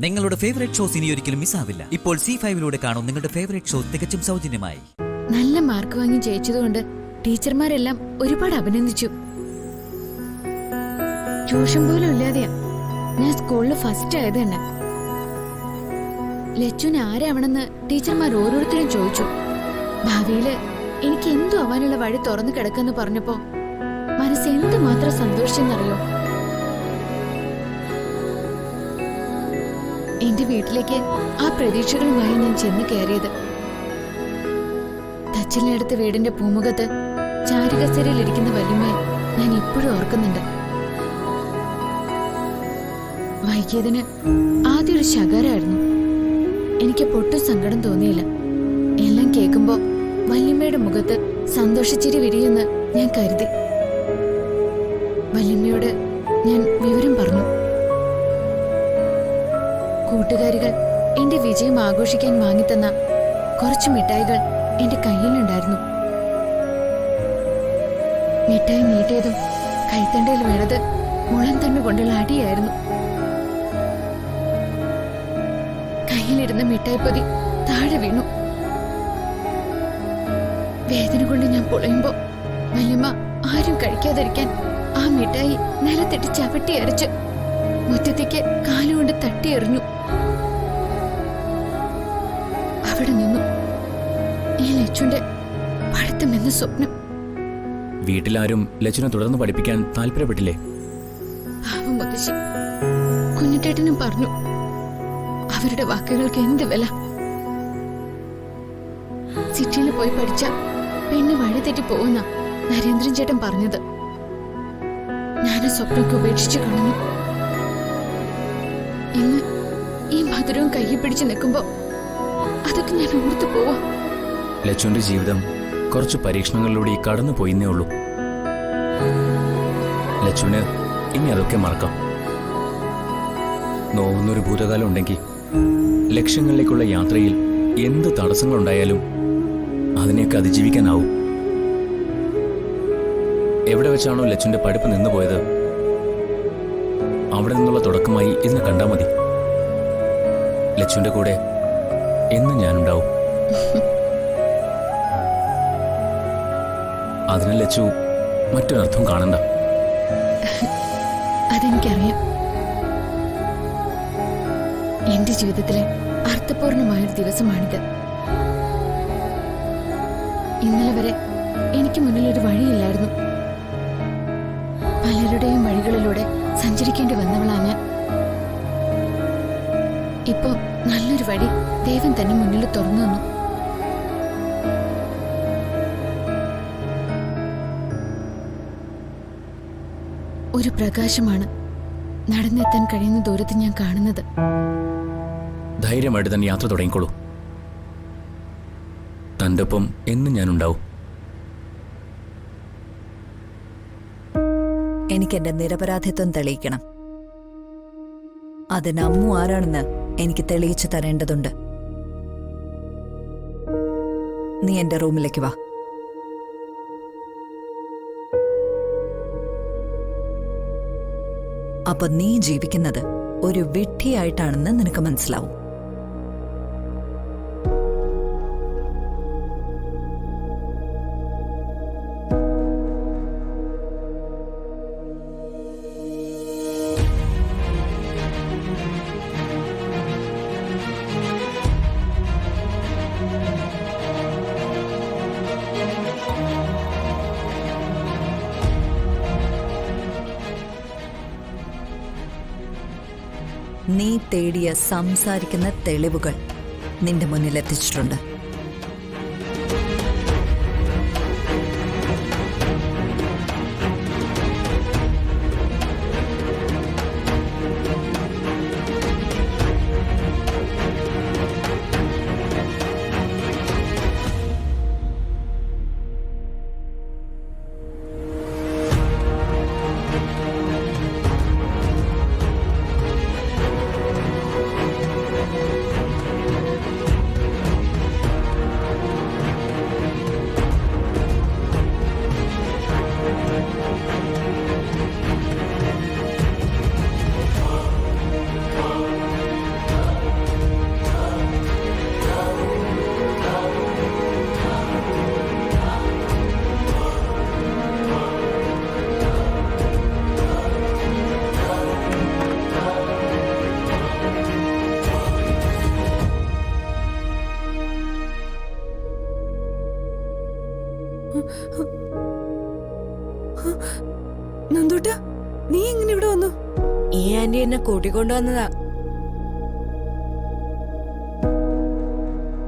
നിങ്ങളുടെ favourite shows ഇനി ഒരിക്കലും മിസ്സാവില്ല. ഇപ്പോൾ C5 കാണും നിങ്ങളുടെ ഫേവറേറ്റ് ഷോ തികച്ചും സൗജന്യമായി. നല്ല മാർക്ക് വാങ്ങി ജയിച്ചതുകൊണ്ട് ടീച്ചർമാരെല്ലാം ഒരുപാട് അഭിനന്ദിച്ചു. ട്യൂഷൻ പോലും ഇല്ലാതെയാ ഞാൻ സ്കൂളിൽ ഫസ്റ്റ് ആയത് തന്നെ. ലച്ചുവിന് ആരാവണമെന്ന് ടീച്ചർമാർ ഓരോരുത്തരും ചോദിച്ചു. ഭാവിയില് എനിക്ക് എന്തു ആവാനുള്ള വഴി തുറന്നു കിടക്കെന്ന് പറഞ്ഞപ്പോ മനസ്സ് എന്തുമാത്രം സന്തോഷിച്ചെന്നറിയോ. എന്റെ വീട്ടിലേക്ക് ആ പ്രതീക്ഷകളുമായി ഞാൻ ചെന്ന് കയറിയത്. തച്ചിലിനടുത്ത വീടിന്റെ പൂമുഖത്ത് ചാരുകസേരയിലിരിക്കുന്ന വല്യമ്മയെ ഞാൻ ഇപ്പോഴും ഓർക്കുന്നുണ്ട്. വൈകിയതിന് ആദ്യം ഒരു ശകാരമായിരുന്നു. എനിക്ക് പൊട്ടും സങ്കടം തോന്നിയില്ല. എല്ലാം കേൾക്കുമ്പോ വല്യമ്മയുടെ മുഖത്ത് സന്തോഷിച്ചിരി വിരിയെന്ന് ഞാൻ കരുതി. വല്യമ്മയോട് ഞാൻ വിവരം പറഞ്ഞു. കൂട്ടുകാരികൾ എന്റെ വിജയം ആഘോഷിക്കാൻ വാങ്ങിത്തന്ന കുറച്ചു മിഠായികൾ എന്റെ കയ്യിലുണ്ടായിരുന്നു. മിഠായി നീട്ടിയതും കൈത്തണ്ടയിൽ വീണത് മുളം തണ്ടുകൊണ്ടുള്ള അടിയായിരുന്നു. കയ്യിലിരുന്ന മിഠായി പൊതി താഴെ വീണു. വേദന കൊണ്ട് ഞാൻ പൊളയുമ്പോ വല്യമ്മ ആരും കഴിക്കാതിരിക്കാൻ ആ മിഠായി നിലത്തിട്ട് ചവിട്ടി അരച്ച് മുറ്റത്തേക്ക് കാലുകൊണ്ട് തട്ടിയെറിഞ്ഞു. അവിടെ നിന്നു ഈ ലച്ചുന്റെ പഠിത്തമെന്ന സ്വപ്നം. വീട്ടിലാരും ലച്ചുനെ തുടർന്ന് പഠിപ്പിക്കാൻ താല്പര്യപ്പെട്ടില്ലേ? പാവം മുത്തശ്ശി കുഞ്ഞിട്ടേട്ടനും പറഞ്ഞു. അവരുടെ വാക്കുകൾക്ക് എന്ത് വില. സിറ്റിയിൽ പോയി പഠിച്ച പെണ്ണ് വഴി തെറ്റി പോകുന്ന നരേന്ദ്രൻ ചേട്ടൻ പറഞ്ഞത്. ഞാൻ ആ സ്വപ്നമൊക്കെ ഉപേക്ഷിച്ചു കളഞ്ഞു. ഇന്ന് ഈ മധുരവും കയ്യിൽ പിടിച്ചു നിൽക്കുമ്പോ അതൊക്കെ ഞാൻ ഓർത്തു പോവാ. ലച്ചുവിന്റെ ജീവിതം കുറച്ച് പരീക്ഷണങ്ങളിലൂടെ കടന്നു പോയിന്നേ ഉള്ളൂ. ലച്ചുവിന് ഇനി അതൊക്കെ മറക്കാം. നോവുന്നൊരു ഭൂതകാലം ഉണ്ടെങ്കിൽ ലക്ഷ്യങ്ങളിലേക്കുള്ള യാത്രയിൽ എന്ത് തടസ്സങ്ങളുണ്ടായാലും അതിനെയൊക്കെ അതിജീവിക്കാനാവും. എവിടെ വെച്ചാണോ ലച്ചുവിന്റെ പഠിപ്പ് നിന്നുപോയത് അവിടെ നിന്നുള്ള തുടക്കമായി ഇതിനെ കണ്ടാൽ മതി. ലച്ചുവിന്റെ കൂടെ എന്നും ഞാനുണ്ടാവും. അതിന് ലച്ചു മറ്റൊരർത്ഥം കാണണ്ട. അതെനിക്കറിയാം. എന്റെ ജീവിതത്തിലെ അർത്ഥപൂർണമായൊരു ദിവസമാണിത്. ഇന്നലെ വരെ എനിക്ക് മുന്നിലൊരു വഴിയില്ലായിരുന്നു. പലരുടെയും വഴികളിലൂടെ സഞ്ചരിക്കേണ്ടി വന്നവളാ ഞാൻ. ഇപ്പൊ നല്ലൊരു വഴി ദൈവം തന്നെ മുന്നിൽ തുറന്നു തന്നു. ഒരു പ്രകാശമാണ് നടന്നെത്താൻ കഴിയുന്ന ദൂരത്ത് ഞാൻ കാണുന്നത്. ധൈര്യമായിട്ട് തന്നെ യാത്ര തുടങ്ങിക്കോളൂ. തൻ്റെ ഒപ്പം എന്നും ഞാനുണ്ടാവും. എനിക്കെന്റെ നിരപരാധിത്വം തെളിയിക്കണം. അതിന് അമ്മു ആരാണെന്ന് എനിക്ക് തെളിയിച്ചു തരേണ്ടതുണ്ട്. നീ എന്റെ റൂമിലേക്ക് വാ. അപ്പൊ നീ ജീവിക്കുന്നത് ഒരു വിഡ്ഢിയായിട്ടാണെന്ന് നിനക്ക് മനസ്സിലാവും. നീ തേടിയ സംസാരിക്കുന്ന തെളിവുകൾ നിന്റെ മുന്നിൽ എത്തിച്ചിട്ടുണ്ട്. ആന്റി എന്നെ കൂട്ടിക്കൊണ്ടുവന്നതാ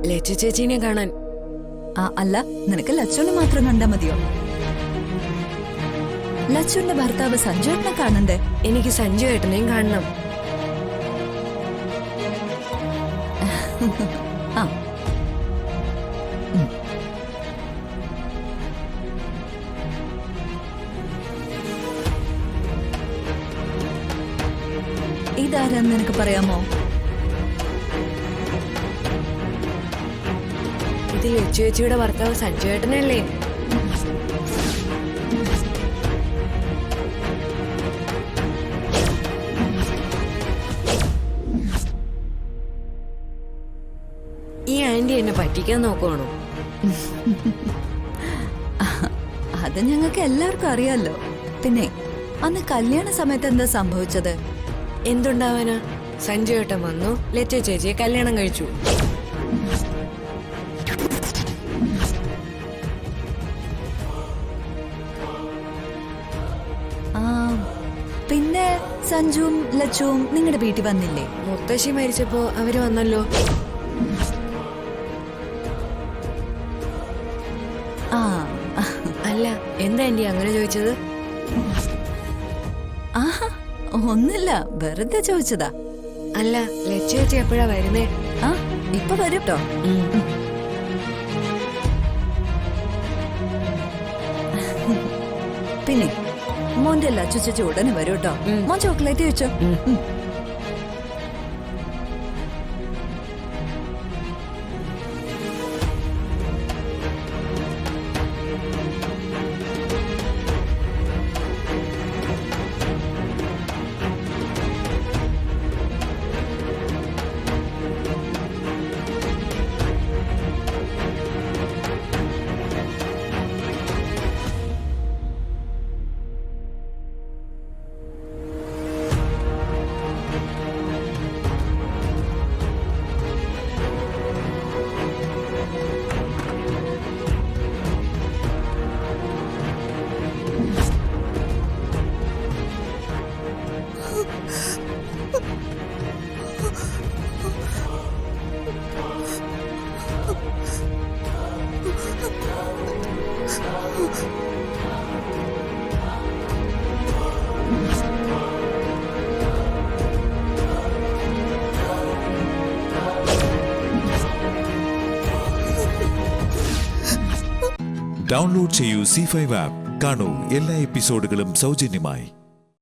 ലച്ചു ചേച്ചീനെ കാണാൻ. അല്ല, നിനക്ക് ലച്ചുവിനെ മാത്രം കണ്ടാ മതിയോ? ലച്ചുവിന്റെ ഭർത്താവ് സഞ്ജുവേട്ടനെ കാണണ്ടേ? എനിക്ക് സഞ്ജു ഏട്ടനെയും കാണണം. ആ ഇതാരാന്ന് നിനക്ക് പറയാമോ? ഇത് ലച്ചു ചേച്ചിയുടെ ഭർത്താവ് സഞ്ജു ഏട്ടനല്ലേ? ഈ ആന്റി എന്നെ പറ്റിക്കാൻ നോക്കുവാണോ? അത് ഞങ്ങൾക്ക് എല്ലാവർക്കും അറിയാലോ. പിന്നെ അന്ന് കല്യാണ സമയത്ത് എന്താ സംഭവിച്ചത്? എന്തുണ്ടാവാനാ? സഞ്ജു ഏട്ടൻ വന്നു, ലച്ചു ചേച്ചിയെ കല്യാണം കഴിച്ചു. ആ പിന്നെ സഞ്ജുവും ലച്ചുവും നിങ്ങളുടെ വീട്ടിൽ വന്നില്ലേ? മുത്തശ്ശി മരിച്ചപ്പോ അവര് വന്നല്ലോ. ആ അല്ല, എന്താ ആന്റി അങ്ങനെ ചോദിച്ചത്? ആഹാ, ഒന്നില്ല, വെറുതെ ചോദിച്ചതാ. അല്ല, ലച്ചു ചേച്ചി എപ്പോഴാ വരുന്നേ? ആ ഇപ്പൊ വരും ട്ടോ. പിന്നെ മോന്റെ ലച്ചു ചേച്ചി ഉടനെ വരും കേട്ടോ. മോൻ ചോക്ലേറ്റ് കഴിച്ചോ? ഡൗൺലോഡ് ചെയ്യൂ C5 ആപ്പ്. കാണൂ എല്ലാ എപ്പിസോഡുകളും സൗജന്യമായി.